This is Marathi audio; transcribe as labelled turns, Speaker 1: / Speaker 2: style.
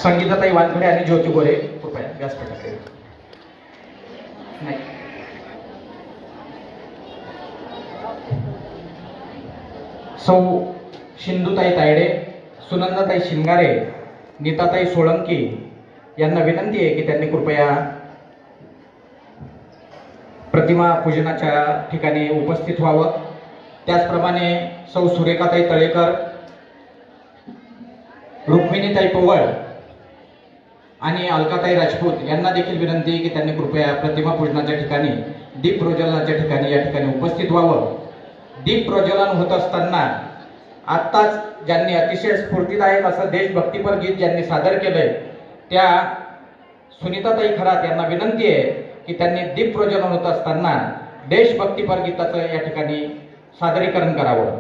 Speaker 1: संगीताताई वानखडे आणि ज्योती गोरे कृपया व्यासपीठाकडे. नाही, सौ शिंदूताई तायडे, सुनंदाताई शिंगारे, नीताताई सोळंकी यांना विनंती आहे की त्यांनी कृपया प्रतिमा पूजनाच्या ठिकाणी उपस्थित व्हावं. त्याचप्रमाणे सौ सुरेखाताई तळेकर, रुक्मिणीताई पवळ आणि अलकाताई राजपूत यांना देखील विनंती आहे की त्यांनी कृपया प्रतिमा पूजनाच्या ठिकाणी दीप प्रज्वलनाच्या ठिकाणी या ठिकाणी उपस्थित व्हावं. दीप प्रज्वलन होत असताना आत्ताच ज्यांनी अतिशय स्फूर्तिदायक असं देशभक्तीपर गीत ज्यांनी सादर केलंय त्या सुनीताताई खरात यांना विनंती आहे की त्यांनी दीप प्रज्वलन होत असताना देशभक्तीपर गीताचं या ठिकाणी सादरीकरण करावं.